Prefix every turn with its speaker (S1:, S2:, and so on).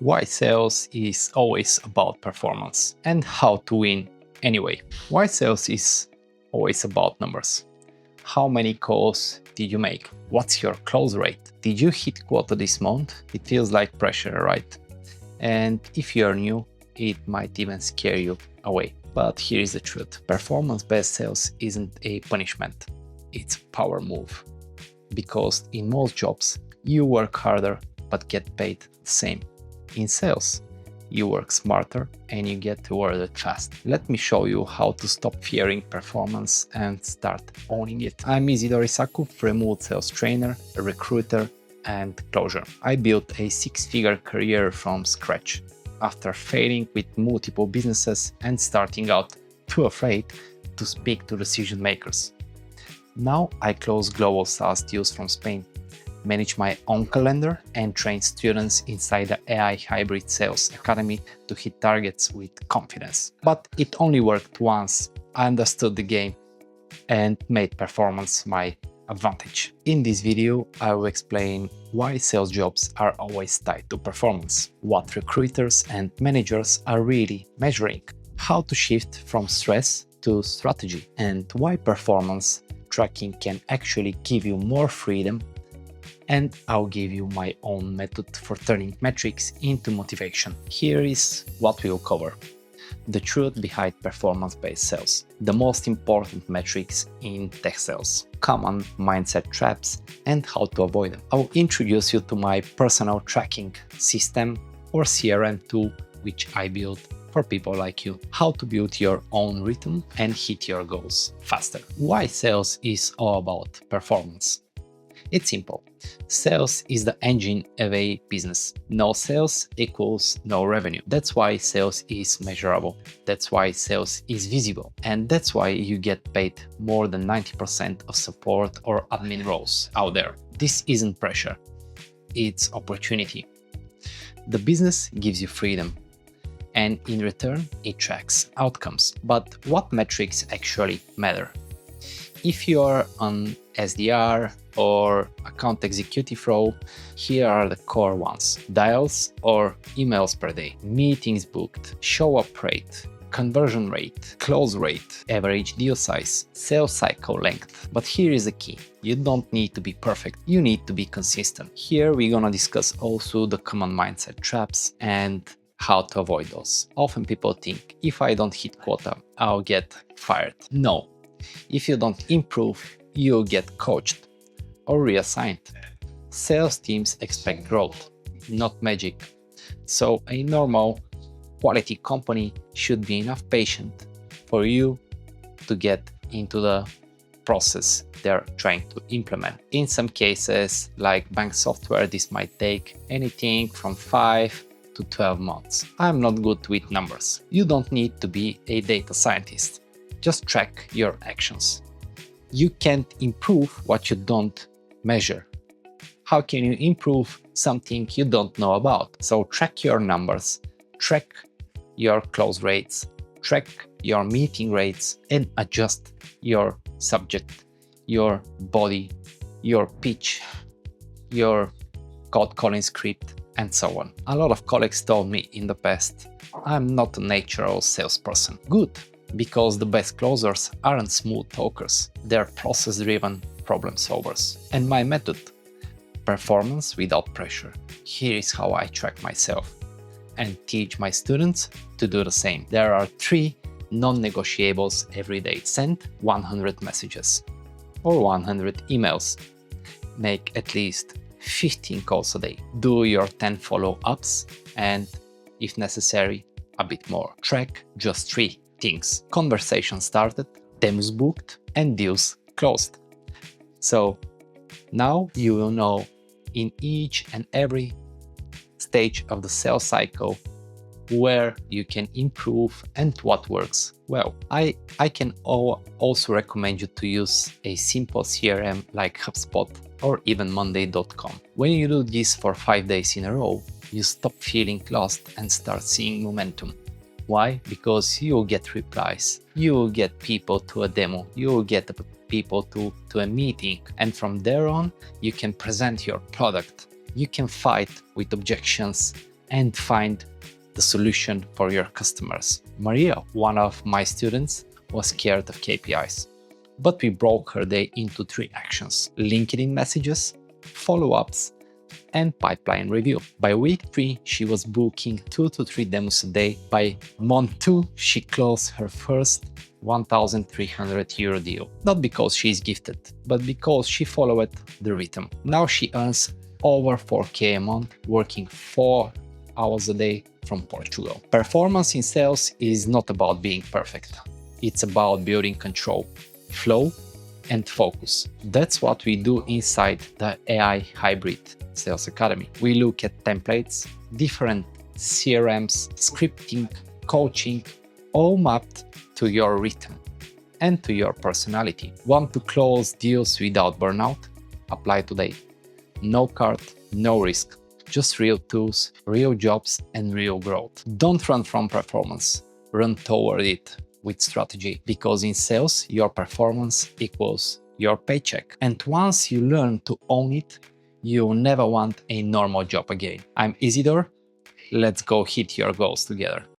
S1: Why sales is always about performance and how to win anyway. Why sales is always about numbers. How many calls did you make? What's your close rate? Did you hit quota this month? It feels like pressure, right? And if you're new, it might even scare you away. But here is the truth. Performance-based sales isn't a punishment. It's a power move. Because in most jobs, you work harder but get paid the same. In sales, you work smarter and you get rewarded fast. Let me show you how to stop fearing performance and start owning it. I'm Izidor Isakov, remote sales trainer, a recruiter, and closer. I built a six-figure career from scratch after failing with multiple businesses and starting out too afraid to speak to decision makers. Now I close global SaaS deals from Spain, manage my own calendar, and train students inside the AI Hybrid Sales Academy to hit targets with confidence. But it only worked once. I understood the game and made performance my advantage. In this video, I will explain why sales jobs are always tied to performance, what recruiters and managers are really measuring, how to shift from stress to strategy, and why performance tracking can actually give you more freedom. And I'll give you my own method for turning metrics into motivation. Here is what we'll cover. The truth behind performance-based sales, the most important metrics in tech sales, common mindset traps, and how to avoid them. I'll introduce you to my personal tracking system or CRM tool, which I built for people like you. How to build your own rhythm and hit your goals faster. Why sales is all about performance? It's simple. Sales is the engine of a business. No sales equals no revenue. That's why sales is measurable. That's why sales is visible. And that's why you get paid more than 90% of support or admin roles out there. This isn't pressure. It's opportunity. The business gives you freedom. And in return, it tracks outcomes. But what metrics actually matter? If you are an SDR or account executive role, here are the core ones: dials or emails per day, meetings booked, show up rate, conversion rate, close rate, average deal size, sales cycle length. But here is the key. You don't need to be perfect. You need to be consistent. Here we're gonna discuss also the common mindset traps and how to avoid those. Often people think, if I don't hit quota, I'll get fired. No. If you don't improve, you'll get coached or reassigned. Sales teams expect growth, not magic. So a normal, quality company should be enough patient for you to get into the process they're trying to implement. In some cases, like bank software, this might take anything from 5 to 12 months. I'm not good with numbers. You don't need to be a data scientist. Just track your actions. You can't improve what you don't measure. How can you improve something you don't know about? So track your numbers, track your close rates, track your meeting rates, and adjust your subject, your body, your pitch, your cold calling script, and so on. A lot of colleagues told me in the past, I'm not a natural salesperson. Good. Because the best closers aren't smooth talkers, they're process-driven problem solvers. And my method, performance without pressure. Here is how I track myself and teach my students to do the same. There are 3 non-negotiables every day. Send 100 messages or 100 emails. Make at least 15 calls a day. Do your 10 follow-ups and, if necessary, a bit more. Track just 3 things: conversation started, demos booked, and deals closed. So now you will know in each and every stage of the sales cycle where you can improve and what works well. I can also recommend you to use a simple CRM like HubSpot or even Monday.com. When you do this for 5 days in a row, you stop feeling lost and start seeing momentum. Why? Because you will get replies, you will get people to a demo, you will get people to a meeting, and from there on, you can present your product. You can fight with objections and find the solution for your customers. Maria, one of my students, was scared of KPIs, but we broke her day into 3 actions: LinkedIn messages, follow-ups, and pipeline review. By week 3, she was booking 2 to 3 demos a day. By month 2, she closed her first €1,300 deal. Not because she is gifted, but because she followed the rhythm. Now she earns over 4K a month, working 4 hours a day from Portugal. Performance in sales is not about being perfect. It's about building control, flow, and focus. That's what we do inside the AI Hybrid Sales Academy. We look at templates, different CRMs, scripting, coaching, all mapped to your rhythm and to your personality. Want to close deals without burnout? Apply today. No cart, no risk. Just real tools, real jobs, and real growth. Don't run from performance. Run toward it with strategy, because in sales, your performance equals your paycheck. And once you learn to own it, you'll never want a normal job again. I'm Izidor. Let's go hit your goals together.